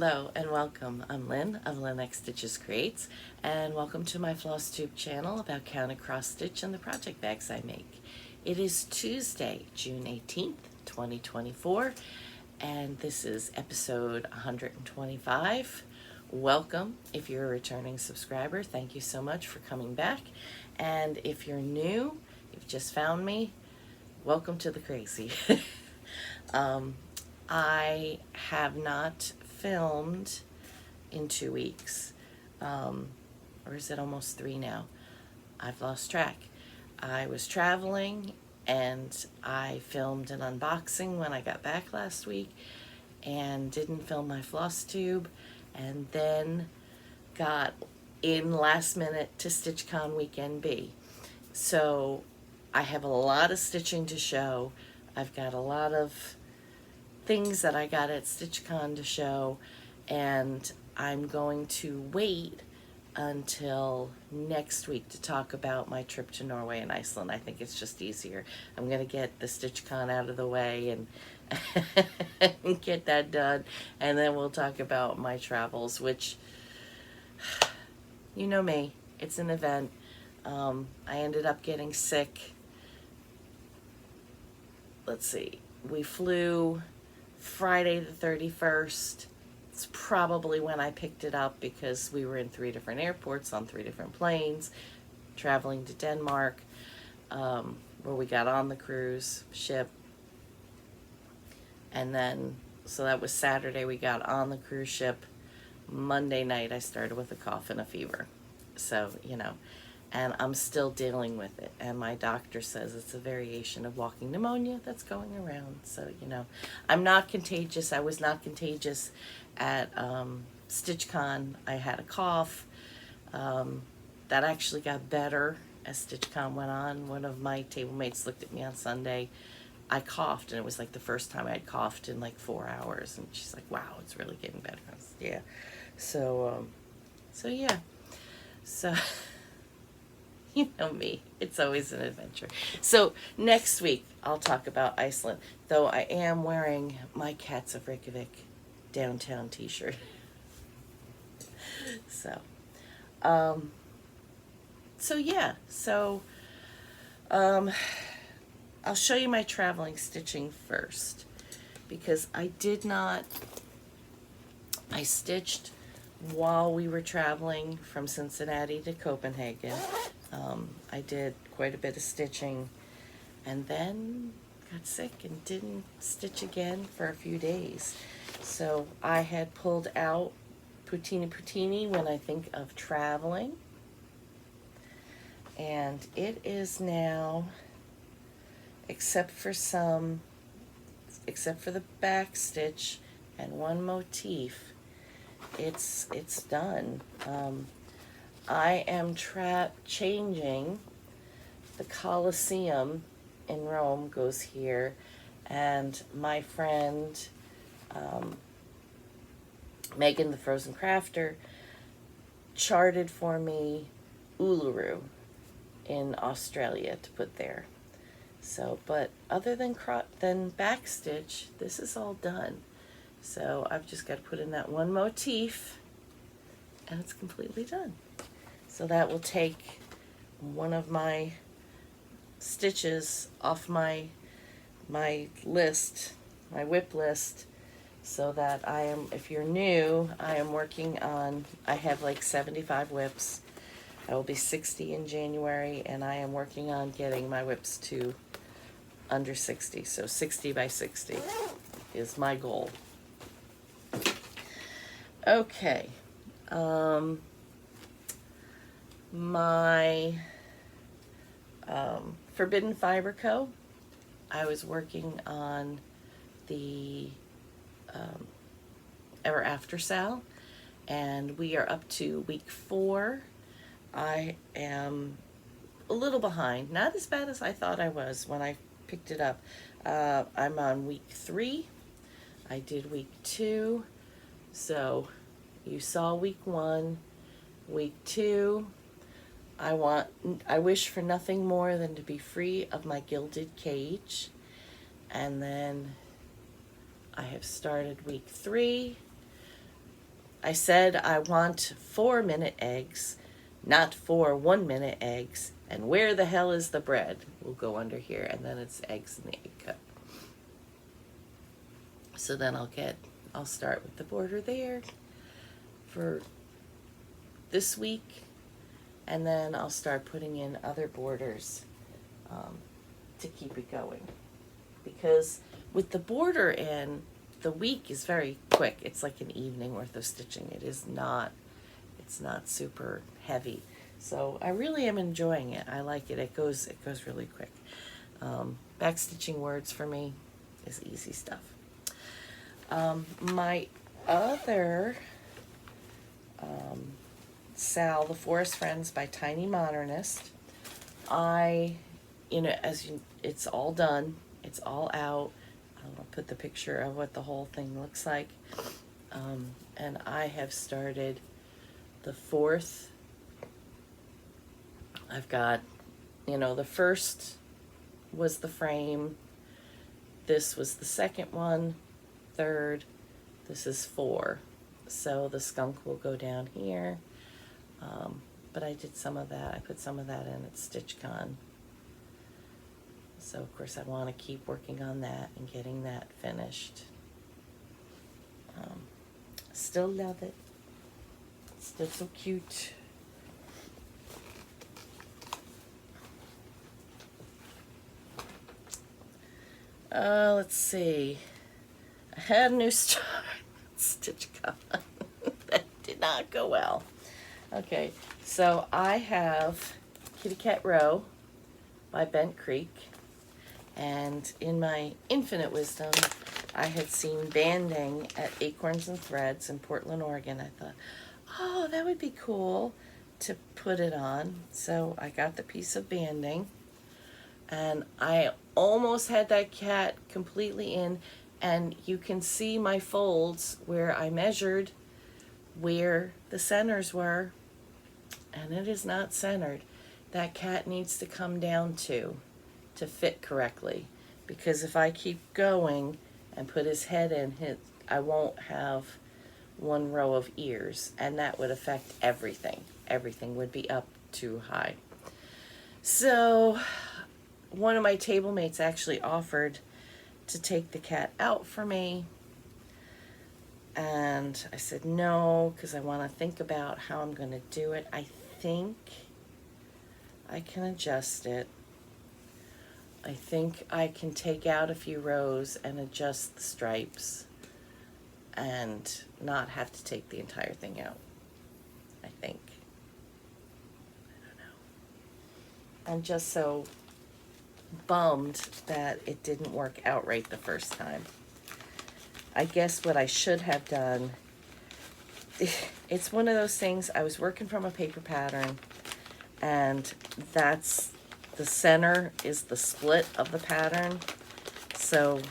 Hello and welcome. I'm Lynn of Lynn X Stitches Creates, and welcome to my Flosstube channel about count and cross stitch and the project bags I make. It is Tuesday, June 18th, 2024, and this is episode 125. Welcome. If you're a returning subscriber, thank you so much for coming back. And if you're new, you've just found me, welcome to the crazy. I have not filmed in 2 weeks, or is it almost 3 now? I've lost track. I was traveling and I filmed an unboxing when I got back last week and didn't film my floss tube, and then got in last minute to StitchCon weekend B. So I have a lot of stitching to show. I've got a lot of things that I got at StitchCon to show, and I'm going to wait until next week to talk about my trip to Norway and Iceland. I think it's just easier. I'm going to get the StitchCon out of the way and get that done, and then we'll talk about my travels, which, you know me, it's an event. I ended up getting sick. Let's see, we flew Friday the 31st. It's probably when I picked it up because we were in 3 different airports on 3 different planes, traveling to Denmark, where we got on the cruise ship. And then, so that was Saturday, we got on the cruise ship. Monday night, I started with a cough and a fever. So, you know, and I'm still dealing with it. And my doctor says it's a variation of walking pneumonia that's going around. So, you know, I'm not contagious. I was not contagious at StitchCon. I had a cough. That actually got better as StitchCon went on. One of my table mates looked at me on Sunday. I coughed, and it was like the first time I had coughed in like 4 hours. And she's like, wow, it's really getting better. I was, yeah. So yeah. So... You know me, it's always an adventure. So next week, I'll talk about Iceland, though I am wearing my Cats of Reykjavik downtown t-shirt. So yeah, I'll show you my traveling stitching first, because I stitched while we were traveling from Cincinnati to Copenhagen. I did quite a bit of stitching and then got sick and didn't stitch again for a few days. So I had pulled out Puntini when I think of traveling. And it is now, except for the back stitch and one motif, it's done. I am changing the Colosseum in Rome goes here, and my friend Megan the Frozen Crafter charted for me Uluru in Australia to put there. So, but other than back stitch, this is all done. So I've just got to put in that one motif, and it's completely done. So that will take one of my stitches off my list, my whip list, so that I am, if you're new, I am working on, I have like 75 whips. I will be 60 in January, and I am working on getting my whips to under 60. So 60 by 60 is my goal. Okay. My Forbidden Fiber Co. I was working on the Ever After Sal, and we are up to week 4. I am a little behind, not as bad as I thought I was when I picked it up. I'm on week 3. I did week 2, so you saw week 1, week 2. I wish for nothing more than to be free of my gilded cage. And then I have started week 3. I said I want 4-minute eggs, not 4 1-minute eggs. And where the hell is the bread? We'll go under here, and then it's eggs in the egg cup. So then I'll start with the border there for this week, and then I'll start putting in other borders to keep it going. Because with the border in, the week is very quick. It's like an evening worth of stitching. It's not super heavy. So I really am enjoying it. I like it. It goes really quick. Back stitching words for me is easy stuff. My other Sal, The Forest Friends by Tiny Modernist. It's all done. It's all out. I'll put the picture of what the whole thing looks like. And I have started the 4th. I've got, the first was the frame. This was the second one, 3rd. This is 4. So the skunk will go down here. But I did some of that. I put some of that in at StitchCon. So of course I want to keep working on that and getting that finished. Still love it. Still so cute. Let's see. I had a new start at StitchCon. That did not go well. Okay, so I have Kitty Cat Row by Bent Creek. And in my infinite wisdom, I had seen banding at Acorns and Threads in Portland, Oregon. I thought, oh, that would be cool to put it on. So I got the piece of banding, and I almost had that cat completely in, and you can see my folds where I measured where the centers were, and it is not centered. That cat needs to come down to fit correctly, because if I keep going and put his head in, I won't have one row of ears, and that would affect everything. Everything would be up too high. So one of my table mates actually offered to take the cat out for me, and I said no, because I want to think about how I'm going to do it. I think I can adjust it. I think I can take out a few rows and adjust the stripes and not have to take the entire thing out. I think. I don't know. I'm just so bummed that it didn't work out right the first time. I guess what I should have done, it's one of those things, I was working from a paper pattern, and the center is the split of the pattern. So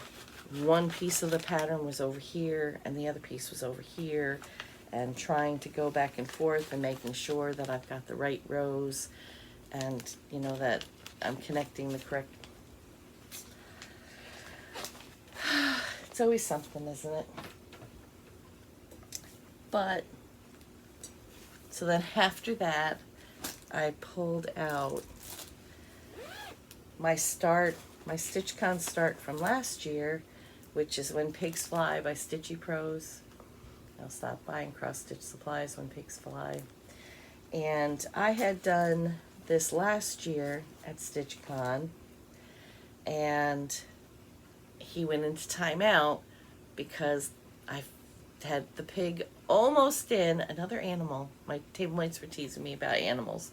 one piece of the pattern was over here and the other piece was over here, and trying to go back and forth and making sure that I've got the right rows and that I'm connecting the correct. It's always something, isn't it? But so then after that, I pulled out my StitchCon start from last year, which is When Pigs Fly by Stitchy Prose. I'll stop buying cross-stitch supplies when pigs fly. And I had done this last year at StitchCon, and he went into timeout because I had the pig almost in. Another animal. My table mates were teasing me about animals.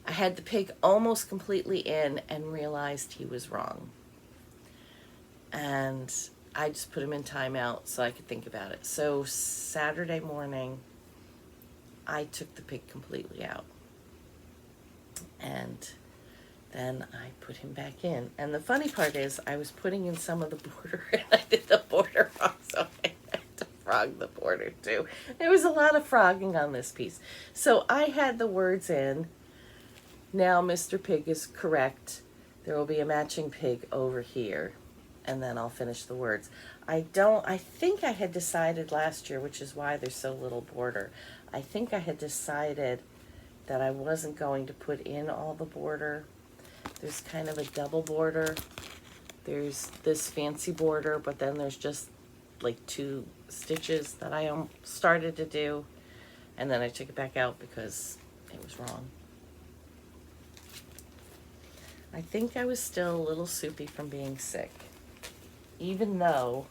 I had the pig almost completely in and realized he was wrong. And I just put him in timeout so I could think about it. So Saturday morning, I took the pig completely out. And then I put him back in. And the funny part is I was putting in some of the border, and I did the border wrong, so I had to frog the border too. There was a lot of frogging on this piece. So I had the words in. Now Mr. Pig is correct. There will be a matching pig over here. and then I'll finish the words. I think I had decided last year, which is why there's so little border. I think I had decided that I wasn't going to put in all the border. There's kind of a double border. There's this fancy border, but then there's just like 2 stitches that I started to do, and then I took it back out because it was wrong. I think I was still a little soupy from being sick, even though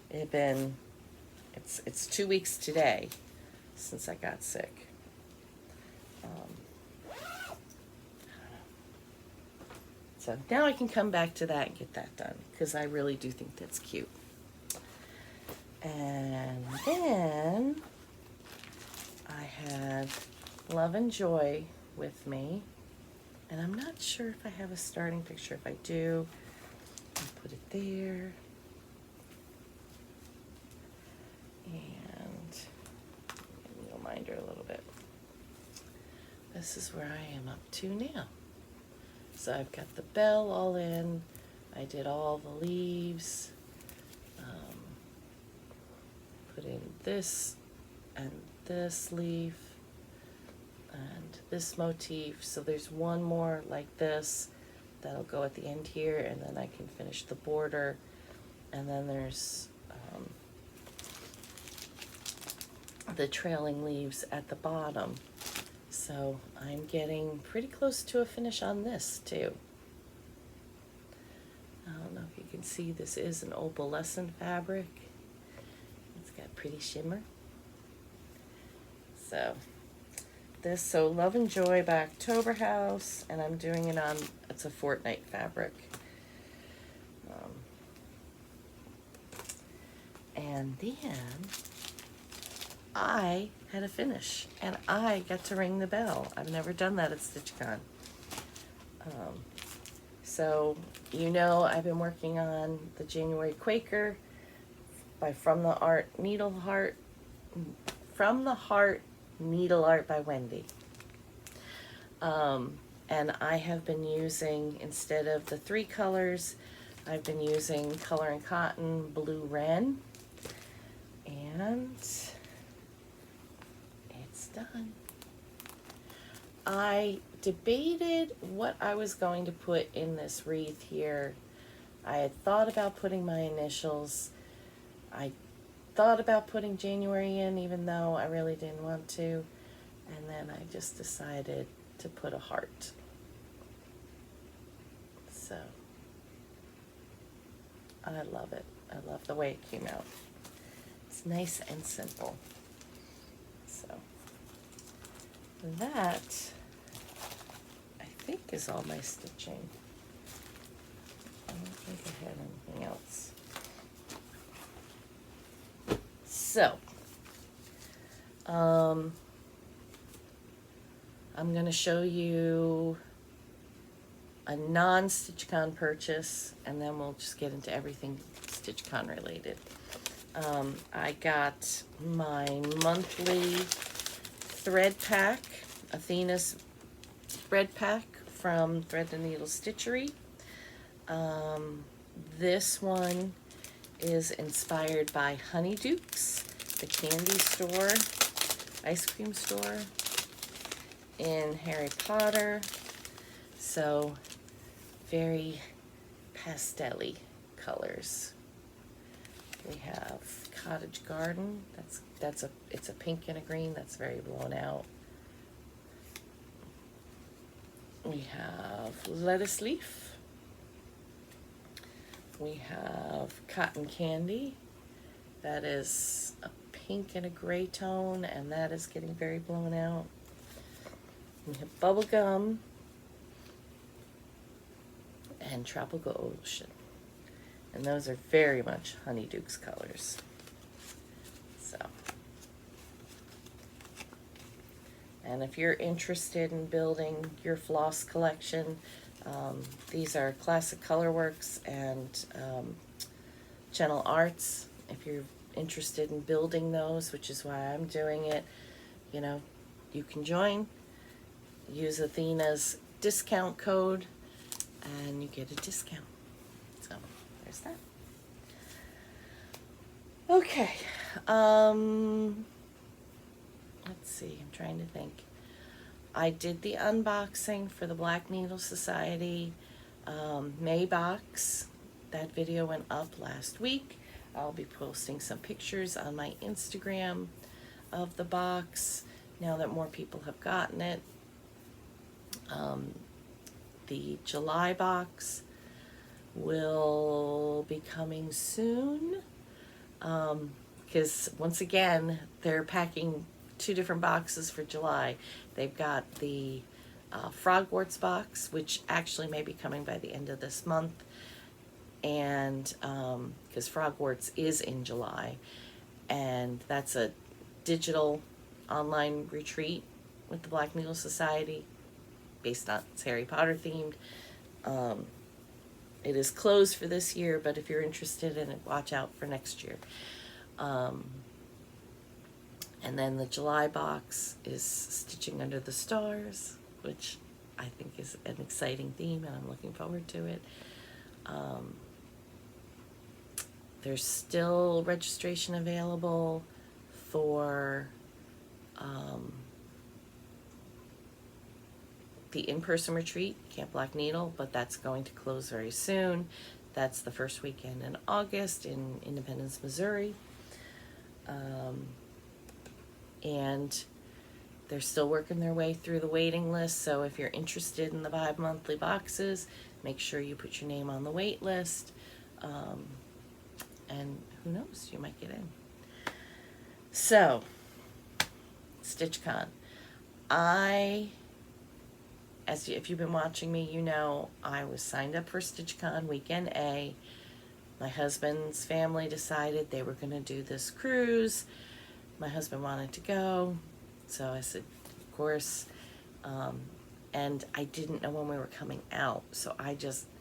it had been, it's 2 weeks today since I got sick. So now I can come back to that and get that done, because I really do think that's cute. And then I had Love and Joy with me, and I'm not sure if I have a starting picture. If I do, I'll put it there. And give me a reminder a little bit. This is where I am up to now. So I've got the bell all in. I did all the leaves. Put in this and this leaf and this motif. So there's one more like this that'll go at the end here, and then I can finish the border. And then there's the trailing leaves at the bottom. So I'm getting pretty close to a finish on this too. I don't know if you can see, this is an opalescent fabric. It's got pretty shimmer. So this, so Love and Joy by October House, and I'm doing it on, it's a Fortnite fabric. And then I had a finish, and I got to ring the bell. I've never done that at StitchCon. So, you know, I've been working on the January Quaker by From the Heart-Needleart by Wendy. And I have been using, instead of the 3 colors, I've been using Color and Cotton Blue Wren. And it's done. I debated what I was going to put in this wreath here. I had thought about putting my initials. I thought about putting January in, even though I really didn't want to. And then I just decided to put a heart. So I love it. I love the way it came out. It's nice and simple. So that, I think, is all my stitching. I don't think I had anything else. So, I'm going to show you a non-StitchCon purchase, and then we'll just get into everything StitchCon related. I got my monthly thread pack, Athena's thread pack from Thread and Needle Stitchery. This one is inspired by Honeydukes, the candy store, ice cream store in Harry Potter. So very pastel-y colors. We have Cottage Garden. It's a pink and a green. That's very blown out. We have Lettuce Leaf. We have Cotton Candy. That is a pink and a gray tone, and that is getting very blown out. We have Bubblegum and Tropical Ocean. And those are very much Honeydukes colors. So, and if you're interested in building your floss collection, these are Classic Colorworks and Channel Arts. If you're interested in building those, which is why I'm doing it, you know, you can join. Use Athena's discount code, and you get a discount. So there's that. Okay. Let's see, I'm trying to think. I did the unboxing for the Black Needle Society May box. That video went up last week. I'll be posting some pictures on my Instagram of the box now that more people have gotten it. The July box will be coming soon, because once again they're packing 2 different boxes for July. They've got the Frogwarts box, which actually may be coming by the end of this month, and because Frogwarts is in July, and that's a digital online retreat with the Black Needle Society based on, it's Harry Potter themed. It is closed for this year, but if you're interested in it, watch out for next year. And then the July box is Stitching Under the Stars, which I think is an exciting theme, and I'm looking forward to it. There's still registration available for the in-person retreat, Camp Black Needle, but that's going to close very soon. That's the first weekend in August in Independence, Missouri. And they're still working their way through the waiting list, so if you're interested in the bi-monthly boxes, make sure you put your name on the wait list. And who knows, you might get in. So, StitchCon. If you've been watching me, you know I was signed up for StitchCon Weekend A. My husband's family decided they were going to do this cruise. My husband wanted to go, so I said, of course. And I didn't know when we were coming out,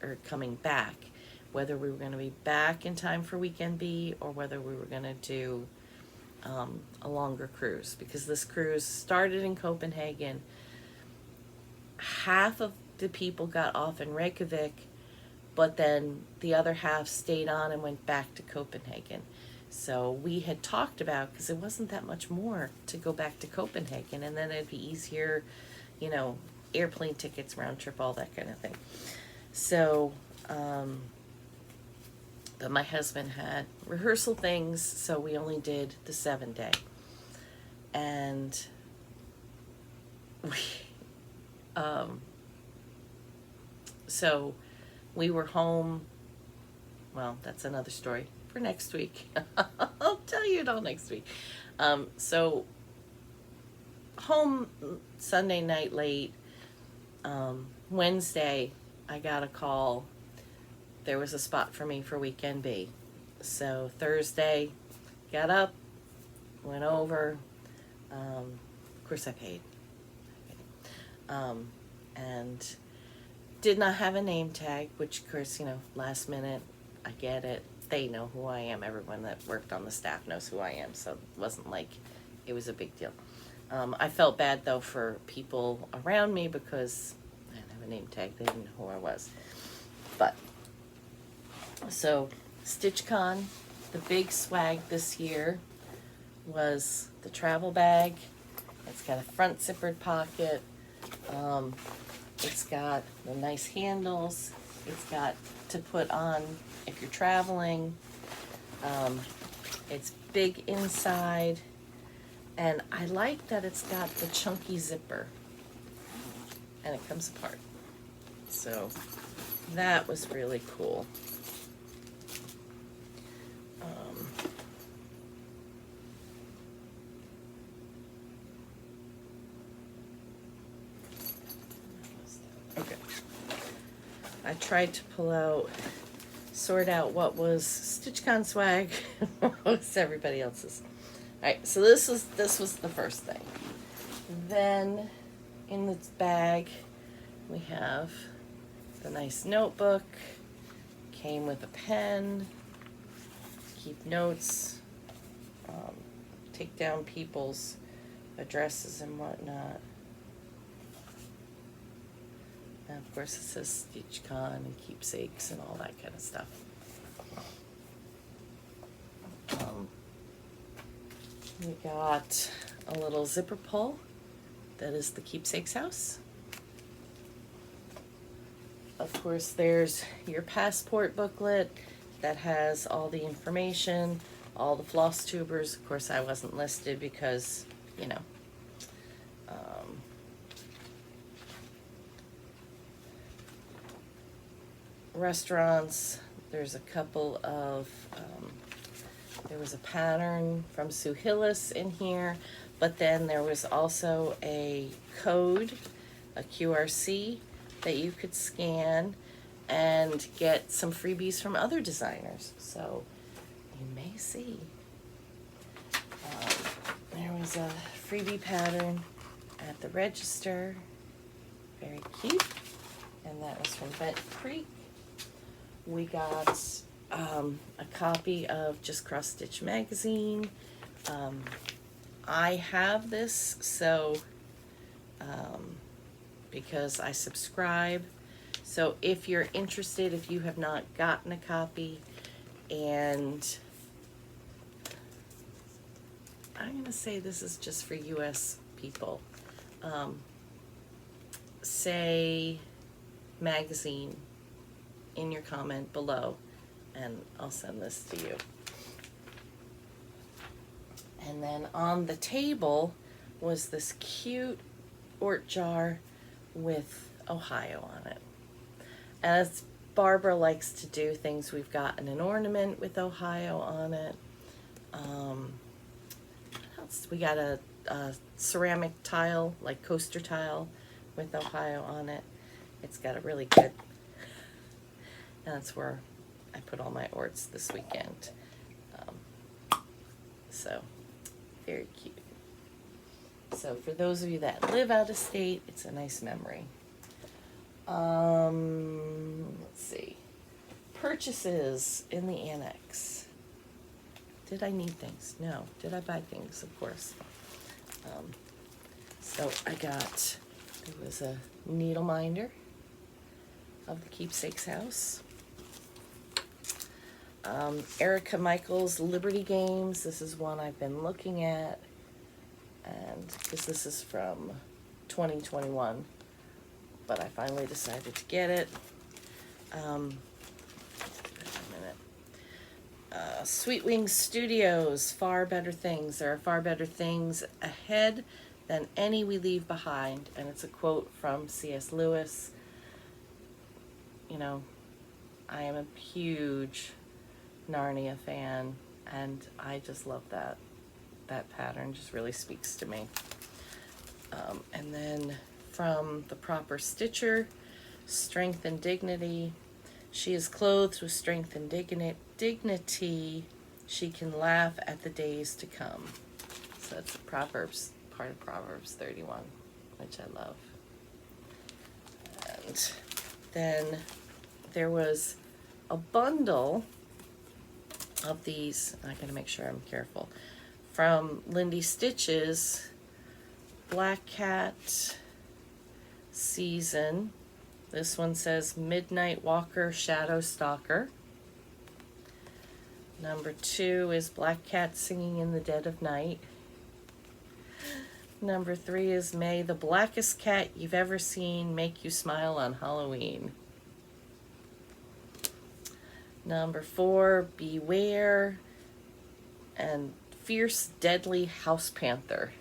or coming back, whether we were going to be back in time for Weekend B or whether we were going to do a longer cruise, because this cruise started in Copenhagen. Half of the people got off in Reykjavik, but then the other half stayed on and went back to Copenhagen. So we had talked about, because it wasn't that much more to go back to Copenhagen, and then it'd be easier, you know, airplane tickets, round trip, all that kind of thing. So, but my husband had rehearsal things, so we only did the 7-day. And so we were home, well, that's another story for next week. I'll tell you it all next week. So home Sunday night late. Wednesday, I got a call. There was a spot for me for Weekend B. So Thursday, got up, went over. Of course I paid. And did not have a name tag, which of course, you know, last minute, I get it. They know who I am. Everyone that worked on the staff knows who I am, so it wasn't like it was a big deal. I felt bad though for people around me because I didn't have a name tag. They didn't know who I was. But, so StitchCon, the big swag this year was the travel bag. It's got a front zippered pocket. It's got the nice handles. It's got to put on if you're traveling. It's big inside, and I like that it's got the chunky zipper, and it comes apart. So that was really cool. Okay. I tried to sort out what was StitchCon swag and what was everybody else's. Alright, so this was the first thing. Then in this bag we have the nice notebook. Came with a pen, keep notes, take down people's addresses and whatnot. And of course it says StitchCon and Keepsakes and all that kind of stuff. We got a little zipper pull that is the Keepsakes house. Of course, there's your passport booklet that has all the information, all the Flosstubers. Of course, I wasn't listed because, you know, restaurants. There's a couple of, there was a pattern from Sue Hillis in here, but then there was also a code, a QRC, that you could scan and get some freebies from other designers. So you may see. There was a freebie pattern at the register. Very cute. And that was from Bent Creek. We got a copy of Just Cross Stitch magazine. I have this, so because I subscribe. So if you're interested, if you have not gotten a copy, and I'm going to say this is just for US people, say magazine in your comment below, and I'll send this to you. And then on the table was this cute Ort jar with Ohio on it. As Barbara likes to do things, we've gotten an ornament with Ohio on it. What else? We got a ceramic tile, like coaster tile, with Ohio on it. It's got a really good, and that's where I put all my orts this weekend. So, very cute. So for those of you that live out of state, it's a nice memory. Let's see. Purchases in the annex. Did I need things? No. Did I buy things? Of course. So I got, there was a needle minder of the Keepsakes house. Erica Michaels Liberty Games. This is one I've been looking at, and because this is from 2021, but I finally decided to get it. Sweet Wings Studios, Far Better Things. There are far better things ahead than any we leave behind, and it's a quote from C.S. Lewis. You know, I am a huge Narnia fan, and I just love that. That pattern just really speaks to me. And then from The Proper Stitcher, Strength and Dignity. She is clothed with strength and dignity. She can laugh at the days to come. So that's Proverbs, part of Proverbs 31, which I love. And then there was a bundle of these, I gotta make sure I'm careful, from Lindy Stitches, Black Cat Season. This one says Midnight Walker Shadow Stalker. Number 2 is Black Cat Singing in the Dead of Night. Number 3 is May the Blackest Cat You've Ever Seen Make You Smile on Halloween. Number 4, Beware and Fierce Deadly House Panther.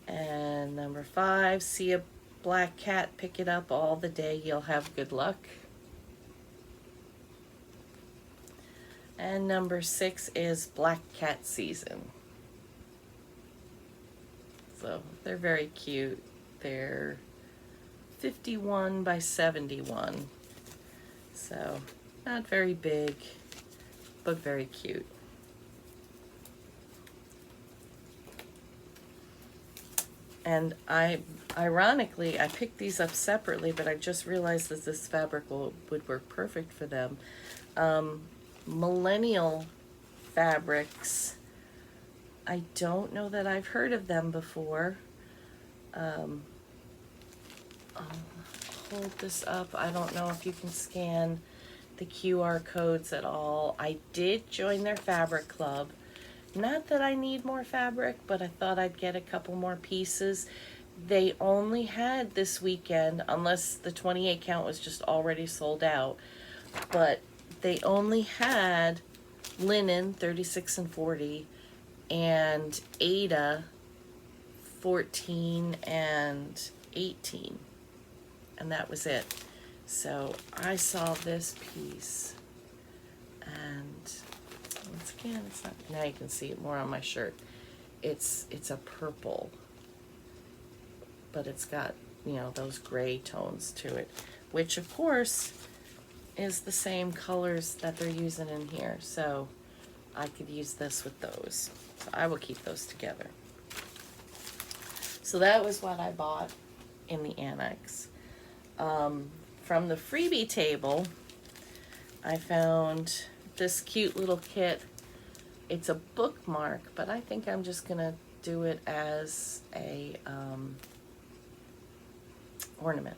And number 5, See a Black Cat, Pick It Up All the Day, You'll Have Good Luck. And number 6 is Black Cat Season. So they're very cute. They're 51 by 71. So not very big, but very cute. And ironically, I picked these up separately, but I just realized that this fabric would work perfect for them. Millennial Fabrics. I don't know that I've heard of them before. I'll hold this up. I don't know if you can scan the QR codes at all. I did join their fabric club. Not that I need more fabric, but I thought I'd get a couple more pieces. They only had this weekend, unless the 28 count was just already sold out, but they only had linen 36 and 40 and Ada 14 and 18, and that was it. So I saw this piece, and once again, it's not, now you can see it more on my shirt. It's a purple, but it's got, you know, those gray tones to it, which of course is the same colors that they're using in here. So I could use this with those. So I will keep those together. So that was what I bought in the annex. From the freebie table, I found this cute little kit. It's a bookmark, but I think I'm just gonna do it as a ornament.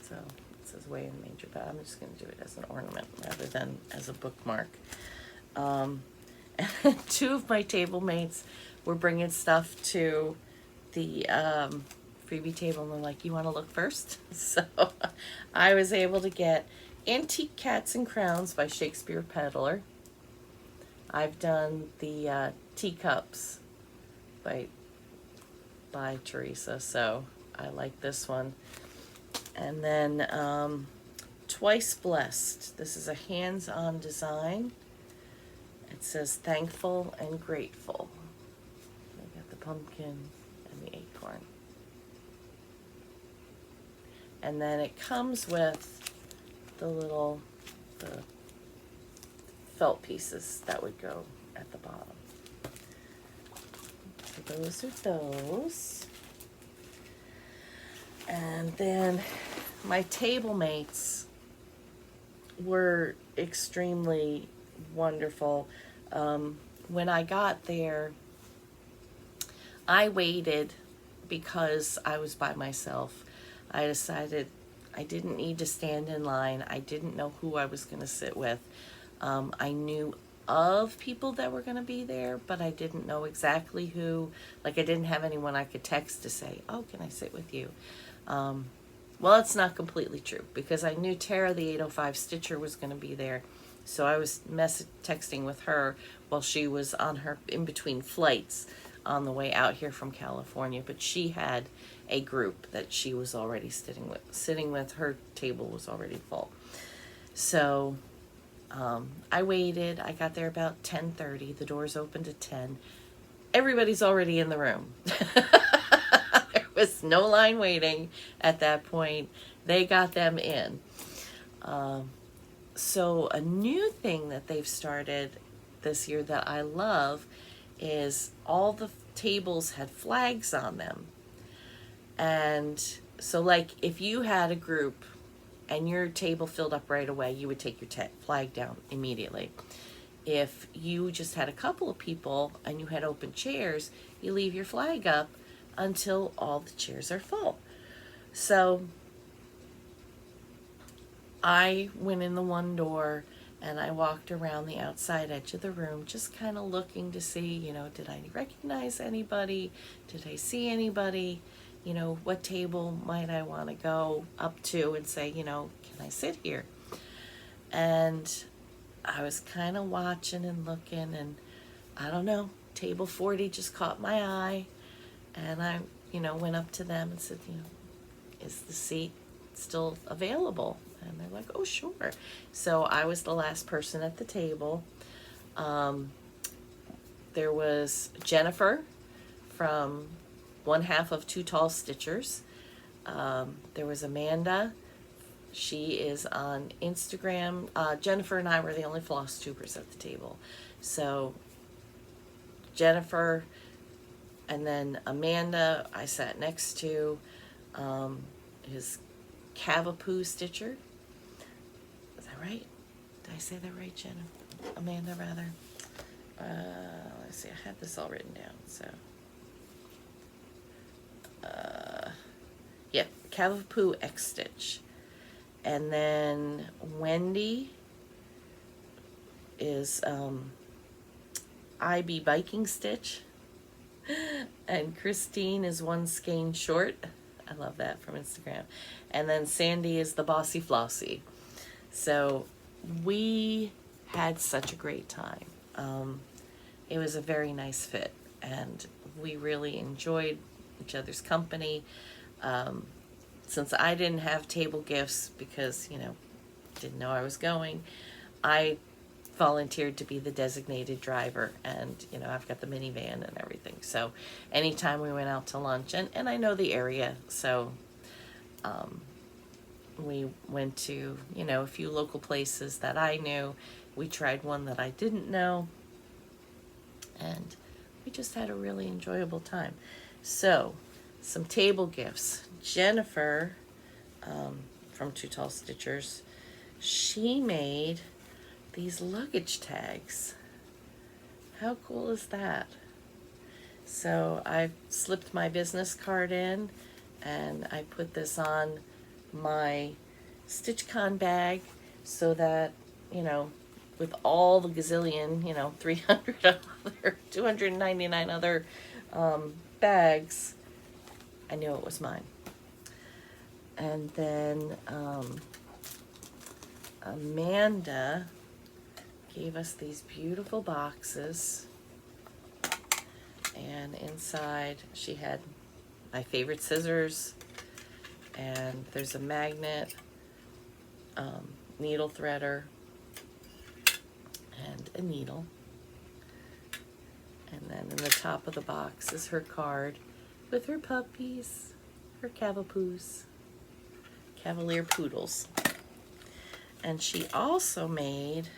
So it says way in major, but I'm just gonna do it as an ornament rather than as a bookmark. And two of my table mates were bringing stuff to the freebie table, and they're like, you want to look first? So I was able to get Antique Cats and Crowns by Shakespeare Peddler. I've done the teacups by Teresa, so I like this one. And then Twice Blessed. This is a hands-on design. It says thankful and grateful. I got the pumpkin and the acorn. And then it comes with the felt pieces that would go at the bottom. So those are those. And then my table mates were extremely wonderful. When I got there, I waited because I was by myself. I decided I didn't need to stand in line. I didn't know who I was going to sit with. I knew of people that were going to be there, but I didn't know exactly who. Like, I didn't have anyone I could text to say, oh, can I sit with you? Well, it's not completely true, because I knew Tara, the 805 Stitcher, was going to be there. So I was texting with her while she was on her in-between flights on the way out here from California. But she had a group that she was already sitting with. Her table was already full. So I waited. I got there about 10:30. The doors opened at 10. Everybody's already in the room. There was no line waiting at that point. They got them in. So a new thing that they've started this year that I love is all the tables had flags on them. And so, like, if you had a group and your table filled up right away, you would take your flag down immediately. If you just had a couple of people and you had open chairs, you leave your flag up until all the chairs are full. So I went in the one door and I walked around the outside edge of the room, just kind of looking to see, you know, did I recognize anybody? Did I see anybody? You know, what table might I want to go up to and say, you know, can I sit here? And I was kind of watching and looking, and I don't know, table 40 just caught my eye. And I, you know, went up to them and said, you know, is the seat still available? And they're like, oh, sure. So I was the last person at the table. There was Jennifer from one half of Two Tall Stitchers. There was Amanda. She is on Instagram. Jennifer and I were the only Flosstubers at the table. So Jennifer and then Amanda I sat next to. Is Cavapoo Stitcher. Is that right? Did I say that right, Jenna? Amanda, rather. Let's see, I had this all written down, so. Yeah, Cavapoo X Stitch. And then Wendy is IB Biking Stitch. And Christine is One Skein Short. I love that from Instagram. And then Sandy is the Bossy Flossy. So we had such a great time. It was a very nice fit, and we really enjoyed each other's company. Since I didn't have table gifts because, didn't know I was going, I volunteered to be the designated driver, and I've got the minivan and everything. So anytime we went out to lunch, and I know the area, so we went to a few local places that I knew. We tried one that I didn't know, and we just had a really enjoyable time. So some table gifts. Jennifer from Two Tall Stitchers, she made these luggage tags. How cool is that? So I slipped my business card in, and I put this on my StitchCon bag so that, with all the gazillion, 300 other, 299 other bags, I knew it was mine. And then Amanda gave us these beautiful boxes, and inside she had my favorite scissors, and there's a magnet, needle threader, and a needle. And then in the top of the box is her card with her puppies, her Cavalier Poodles. And she also made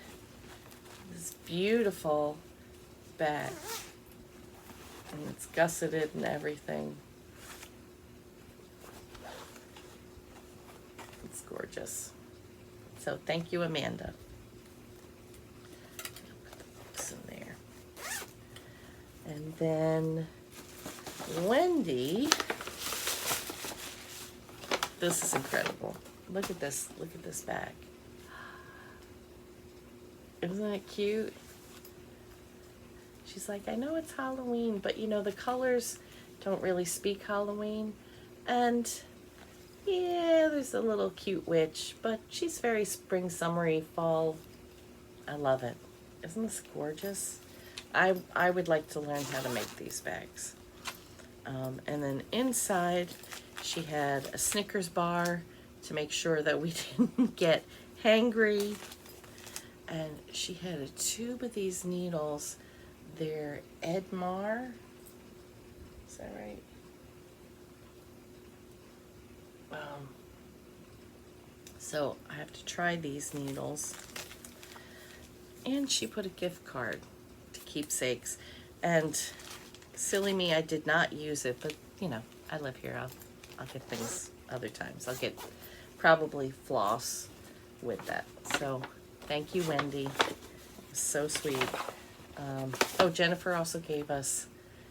this beautiful bag, and it's gusseted and everything. It's gorgeous. So thank you, Amanda. I'll put the books in there. And then Wendy, this is incredible. Look at this bag. Isn't it cute? She's like, I know it's Halloween, but the colors don't really speak Halloween. And yeah, there's a little cute witch, but she's very spring, summery, fall. I love it. Isn't this gorgeous? I would like to learn how to make these bags. And then inside, she had a Snickers bar to make sure that we didn't get hangry. And she had a tube of these needles. They're Edmar. Is that right? So I have to try these needles. And she put a gift card to Keepsakes. And silly me, I did not use it, but I live here. I'll get things other times. I'll get probably floss with that. So thank you, Wendy. So sweet. Jennifer also gave us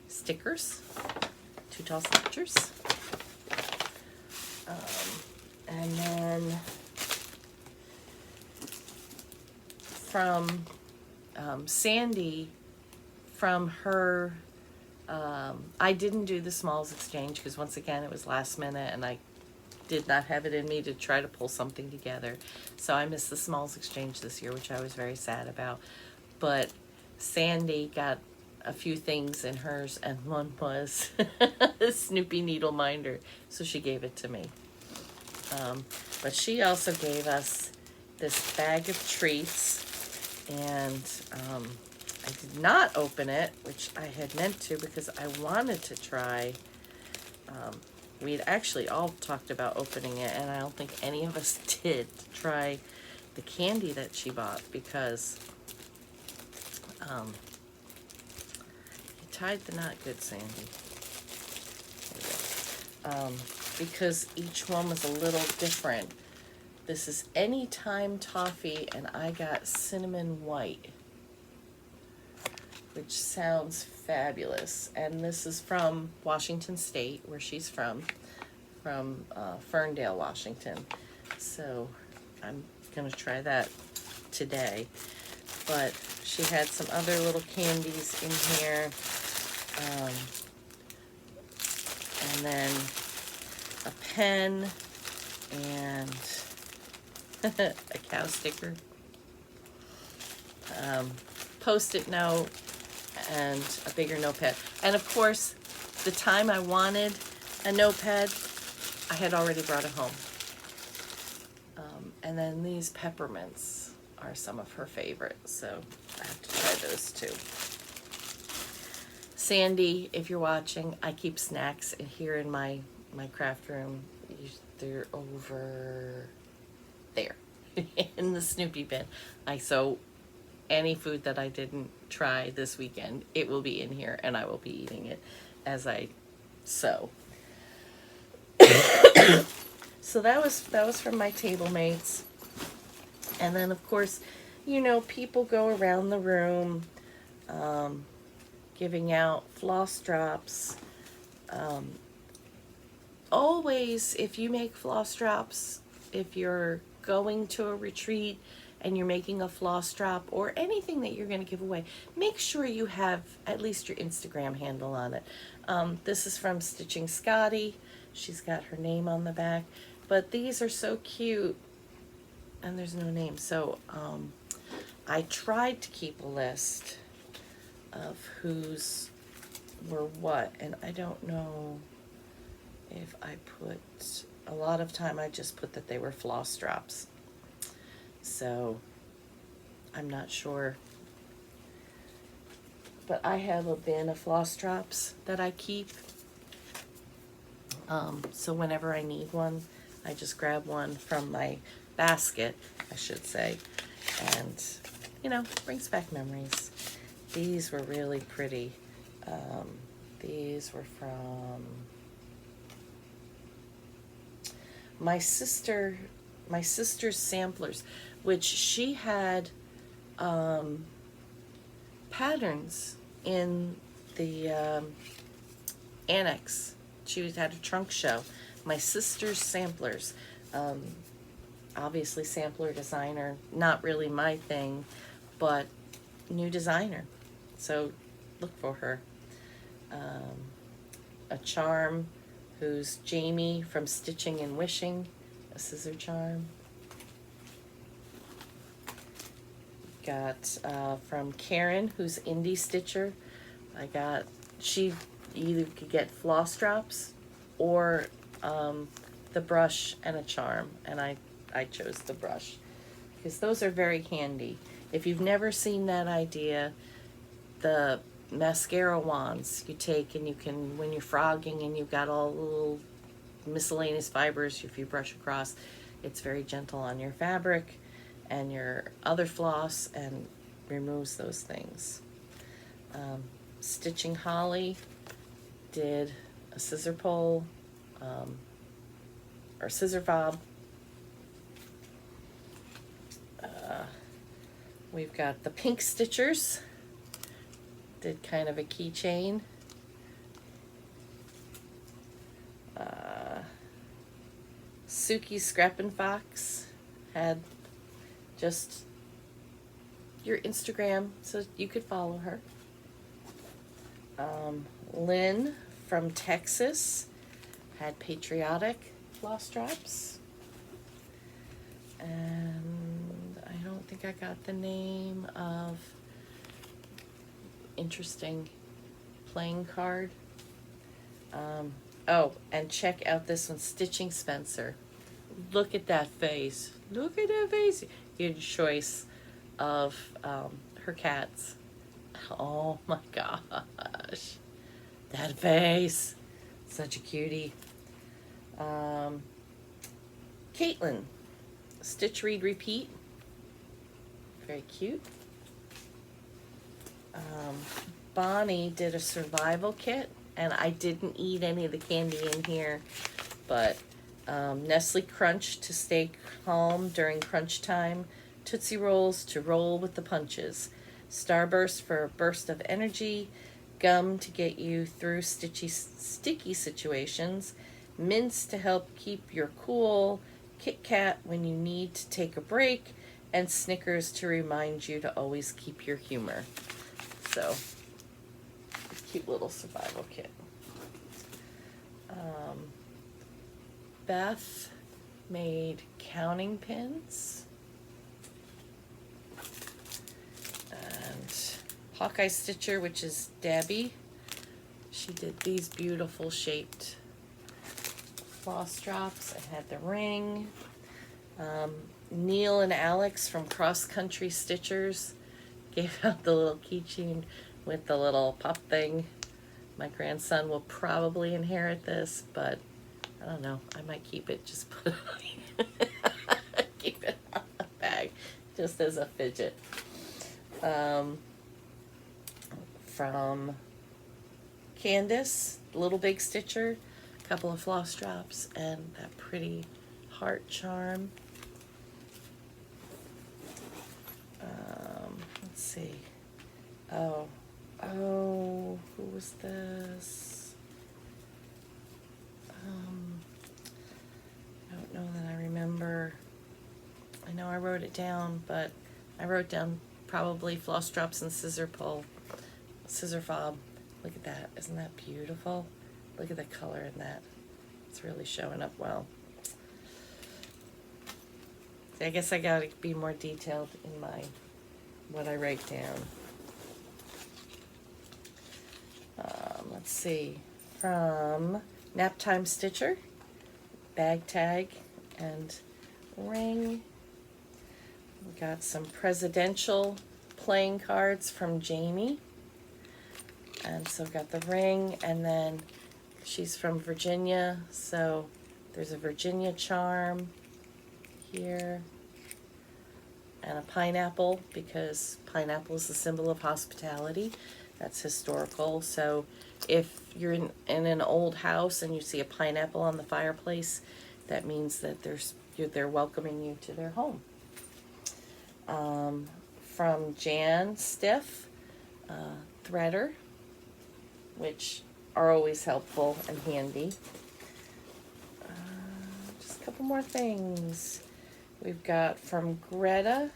stickers, Two Tall Stitchers. And then from Sandy, from her, I didn't do the smalls exchange because once again it was last minute and I did not have it in me to try to pull something together. So I missed the smalls exchange this year, which I was very sad about. But Sandy got a few things in hers, and one was a Snoopy needle minder, so she gave it to me. But she also gave us this bag of treats, and I did not open it, which I had meant to because I wanted to try. We'd actually all talked about opening it, and I don't think any of us did try the candy that she bought because you tied the knot good, Sandy. Because each one was a little different. This is Anytime Toffee, and I got Cinnamon White, which sounds fabulous. And this is from Washington State, where she's from Ferndale, Washington. So I'm gonna try that today. But she had some other little candies in here. And then a pen and a cow sticker, Post-it note, and a bigger notepad. And of course, the time I wanted a notepad, I had already brought it home. And then these peppermints are some of her favorites, so I have to try those too. Sandy, if you're watching, I keep snacks here in my craft room. They're over there in the Snoopy bin. So any food that I didn't try this weekend, it will be in here, and I will be eating it as I sew. So that was from my table mates. And then of course, you know, people go around the room giving out floss drops. Always, if you make floss drops, if you're going to a retreat and you're making a floss drop or anything that you're going to give away, make sure you have at least your Instagram handle on it. This is from Stitching Scotty. She's got her name on the back. But these are so cute. And there's no name. So I tried to keep a list of whose were what. And I don't know if I put... A lot of time I just put that they were floss drops. So I'm not sure. But I have a bin of floss drops that I keep. So whenever I need one, I just grab one from my basket, I should say. And, you know, brings back memories. These were really pretty. These were from my sister's samplers, which she had patterns in the annex. She had a trunk show. My sister's samplers. Obviously sampler designer, not really my thing, but new designer. So look for her. A charm, who's Jamie from Stitching and Wishing, a scissor charm. Got from Karen, who's Indie Stitcher. She either could get floss drops or the brush and a charm, and I chose the brush because those are very handy. If you've never seen that idea, the mascara wands you take and you can, when you're frogging and you've got all the little miscellaneous fibers, if you brush across, it's very gentle on your fabric and your other floss and removes those things. Stitching Holly did a scissor pole or scissor fob. We've got the Pink Stitchers, did kind of a keychain. Suki Scrappin' Fox had just your Instagram so you could follow her. Lynn from Texas had patriotic floss drops. And I don't think I got the name of interesting playing card. Oh, and check out this one, Stitching Spencer. Look at that face. Look at that face. Your choice of her cats. Oh my gosh. That face. Such a cutie. Caitlin. Stitch, Read, Repeat. Very cute. Bonnie did a survival kit, and I didn't eat any of the candy in here, but Nestle Crunch to stay calm during crunch time, Tootsie Rolls to roll with the punches, Starburst for a burst of energy, gum to get you through sticky situations, mints to help keep your cool, Kit Kat when you need to take a break, and Snickers to remind you to always keep your humor. So, cute little survival kit. Beth made counting pins. And Hawkeye Stitcher, which is Debbie, she did these beautiful shaped floss drops. I had the ring. Neil and Alex from Cross Country Stitchers gave out the little keychain with the little pop thing. My grandson will probably inherit this, but I don't know. I might keep it, just put it keep it on the bag, just as a fidget. From Candace, Little Big Stitcher, a couple of floss drops, and that pretty heart charm. Let's see. Oh, who was this? I don't know that I remember. I know I wrote it down, but I wrote down probably floss drops and scissor fob. Look at that. Isn't that beautiful? Look at the color in that. It's really showing up well. I guess I gotta be more detailed in what I write down. Let's see. From Naptime Stitcher, bag tag and ring. We got some presidential playing cards from Jamie. And so got the ring, and then she's from Virginia, so there's a Virginia charm here, and a pineapple, because pineapple is the symbol of hospitality. That's historical. So if you're in an old house and you see a pineapple on the fireplace, that means that they're welcoming you to their home. From Jan Stiff, threader, which are always helpful and handy. Just a couple more things. We've got from Greta,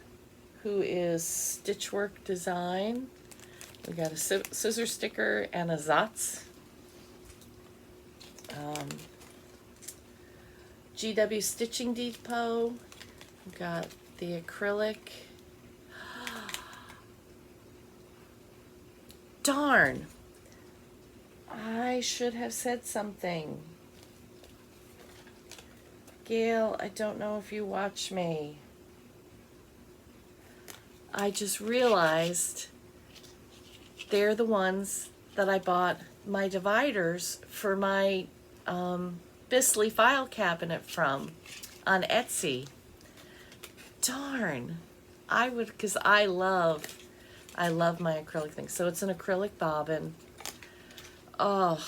who is Stitchwork Design. We got a scissor sticker and a Zotz. GW Stitching Depot. We've got the acrylic. Darn. I should have said something. Gail, I don't know if you watch me. I just realized they're the ones that I bought my dividers for my Bisley file cabinet from on Etsy. Darn. Because I love my acrylic things. So it's an acrylic bobbin. Oh.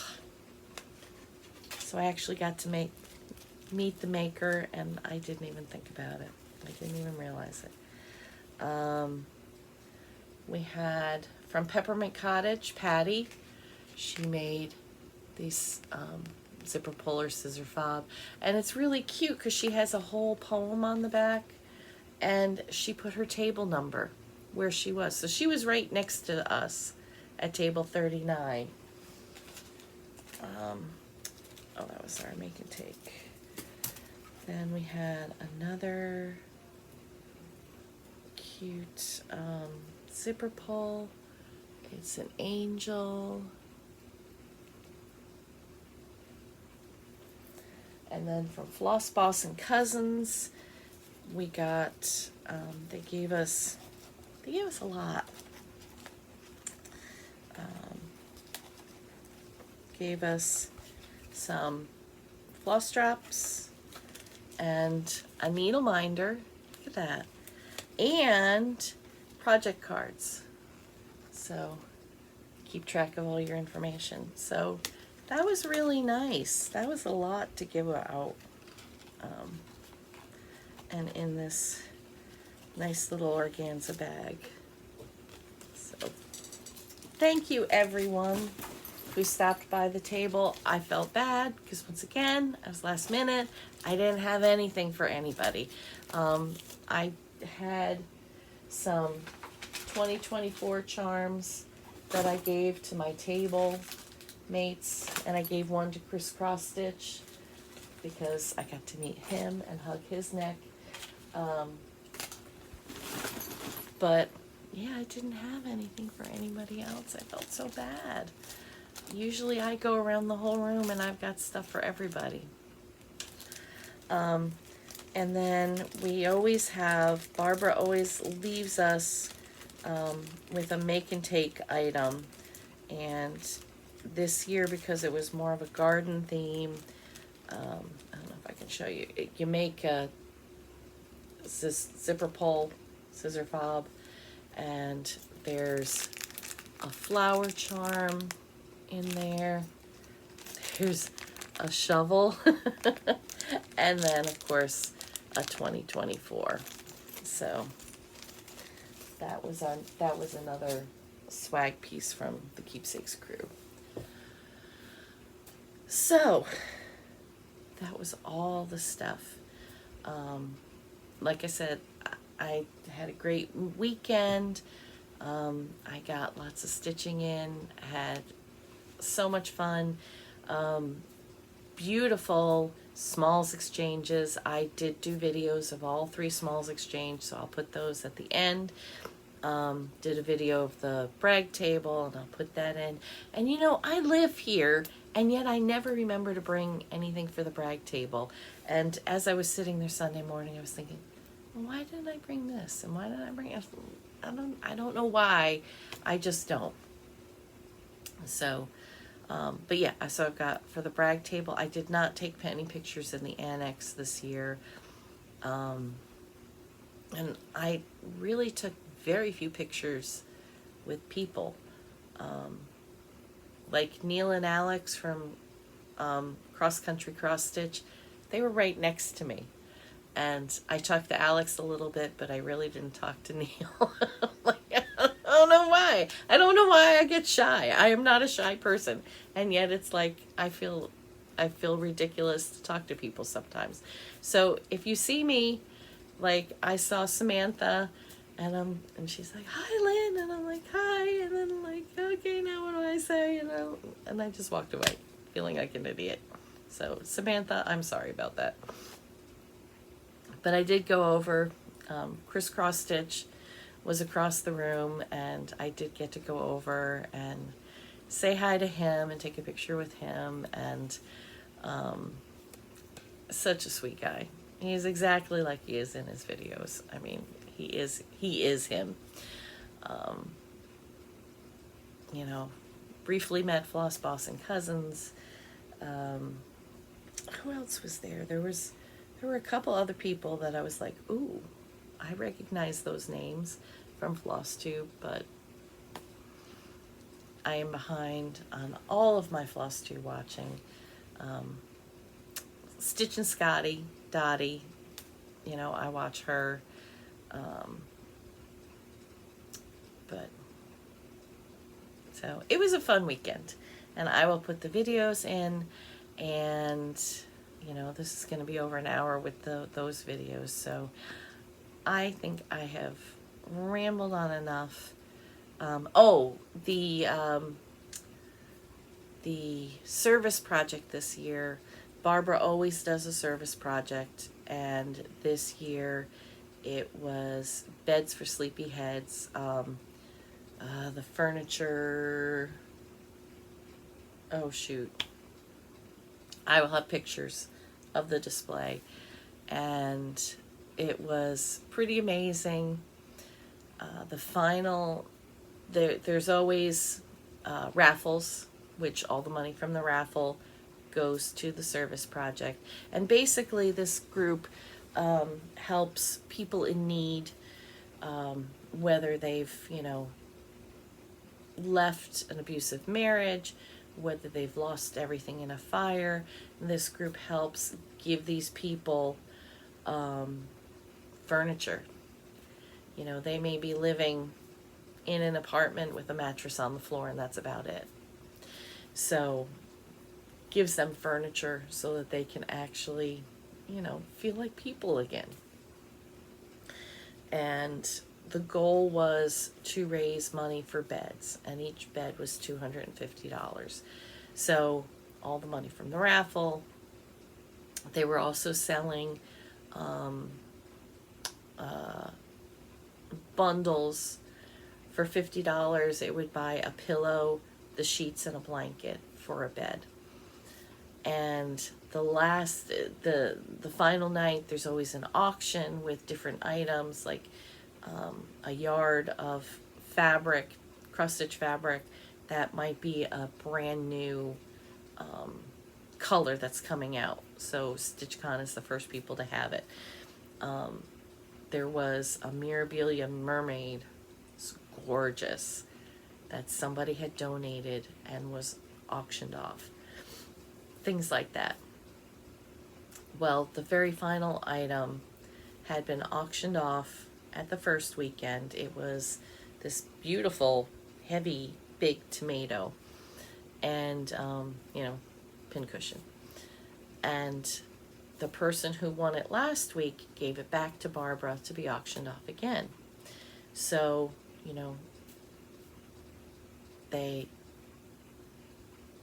So I actually got to meet the maker, and I didn't even think about it. I didn't even realize it. We had from Peppermint Cottage, Patty. She made these zipper puller scissor fob, and it's really cute because she has a whole poem on the back, and she put her table number where she was. So she was right next to us at table 39. Oh, that was our make and take. Then we had another cute zipper pull. It's an angel. And then from Floss Boss and Cousins, we got, they gave us a lot. Gave us some floss drops and a needle minder. Look at that. And project cards. So keep track of all your information. So that was really nice. That was a lot to give out. And in this nice little organza bag. So thank you, everyone. who stopped by the table. I felt bad because once again, I was last minute. I didn't have anything for anybody. I had some 2024 charms that I gave to my table mates, and I gave one to Chris Cross Stitch because I got to meet him and hug his neck. But yeah, I didn't have anything for anybody else. I felt so bad. Usually I go around the whole room and I've got stuff for everybody. And then we always have, Barbara always leaves us with a make and take item. And this year, because it was more of a garden theme, I don't know if I can show you. You make this zipper pull scissor fob, and there's a flower charm in there. There's a shovel, and then of course a 2024. So that was another swag piece from the Keepsakes crew. So that was all the stuff. Like I said, I had a great weekend. I got lots of stitching in, had so much fun. Beautiful smalls exchanges. I did do videos of all 3 smalls exchange, so I'll put those at the end. Did a video of the brag table, and I'll put that in. And you know, I live here, and yet I never remember to bring anything for the brag table. And as I was sitting there Sunday morning, I was thinking, well, why didn't I bring this? And why didn't I bring it? I don't know why. I just don't. So, but yeah, so I've got for the brag table. I did not take any pictures in the annex this year. And I really took very few pictures with people. Like Neil and Alex from Cross Country Cross Stitch, they were right next to me. And I talked to Alex a little bit, but I really didn't talk to Neil. Like, I don't know why. I don't know why I get shy. I am not a shy person. And yet it's like I feel ridiculous to talk to people sometimes. So if you see me, like I saw Samantha, and she's like, "Hi, Lynn," and I'm like, "Hi," and then I'm like, "Okay, now what do I say?" And I just walked away, feeling like an idiot. So Samantha, I'm sorry about that. But I did go over. Chris Cross Stitch was across the room, and I did get to go over and say hi to him and take a picture with him. And such a sweet guy. He's exactly like he is in his videos. I mean, he is him. You know, briefly met Floss Boss and Cousins. Who else was there? There were a couple other people that I was like, ooh, I recognize those names from Flosstube, but I am behind on all of my Flosstube watching. Stitch and Scotty, Dottie, you know, I watch her. But so it was a fun weekend, and I will put the videos in, and you know, this is going to be over an hour with those videos, so I think I have rambled on enough. The service project this year, Barbara always does a service project, and this year it was beds for sleepy heads. The furniture, oh shoot, I will have pictures of the display, and it was pretty amazing. The final, there's always raffles, which all the money from the raffle goes to the service project. And basically this group helps people in need, whether they've, you know, left an abusive marriage, whether they've lost everything in a fire. This group helps give these people furniture. You know, they may be living in an apartment with a mattress on the floor, and that's about it. So gives them furniture so that they can actually, feel like people again. And the goal was to raise money for beds, and each bed was $250. So all the money from the raffle. They were also selling bundles for $50. It would buy a pillow, the sheets, and a blanket for a bed. And the final night, there's always an auction with different items, like a yard of fabric, cross-stitch fabric, that might be a brand new color that's coming out. So StitchCon is the first people to have it. There was a Mirabilia mermaid, it's gorgeous, that somebody had donated and was auctioned off. Things like that. Well, the very final item had been auctioned off at the first weekend. It was this beautiful, heavy, big tomato, and pincushion. And the person who won it last week gave it back to Barbara to be auctioned off again. So,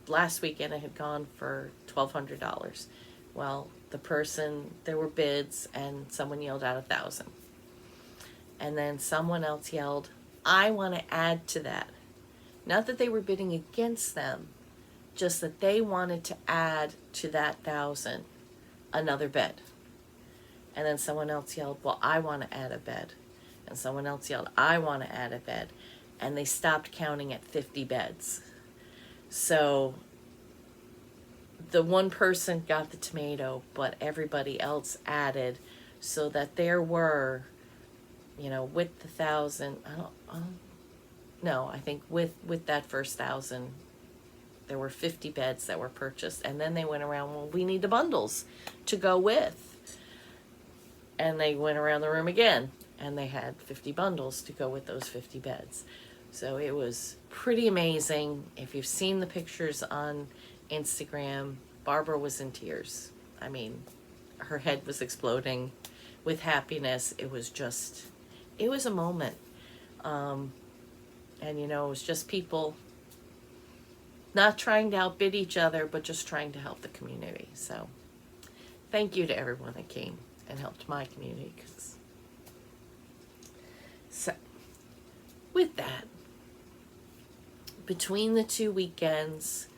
last weekend it had gone for $1,200. Well, there were bids, and someone yelled out $1,000. And then someone else yelled, I want to add to that. Not that they were bidding against them, just that they wanted to add to that $1,000 another bed. And then someone else yelled, well, I want to add a bed. And someone else yelled, I want to add a bed. And they stopped counting at 50 beds. So the one person got the tomato, but everybody else added, so that there were, with the 1,000, I think with that first 1,000, there were 50 beds that were purchased. And then they went around, well, we need the bundles to go with. And they went around the room again, and they had 50 bundles to go with those 50 beds. So it was pretty amazing. If you've seen the pictures on Instagram, Barbara was in tears. I mean, her head was exploding with happiness. It was a moment. And it was just people not trying to outbid each other, but just trying to help the community. So thank you to everyone that came and helped my community. So with that, between the 2 weekends,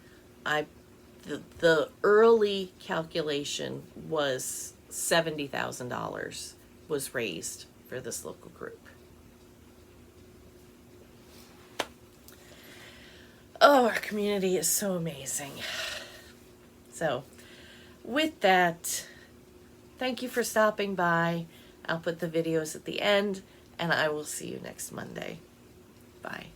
the early calculation was $70,000 was raised for this local group. Oh, our community is so amazing. So with that, thank you for stopping by. I'll put the videos at the end, and I will see you next Monday. Bye.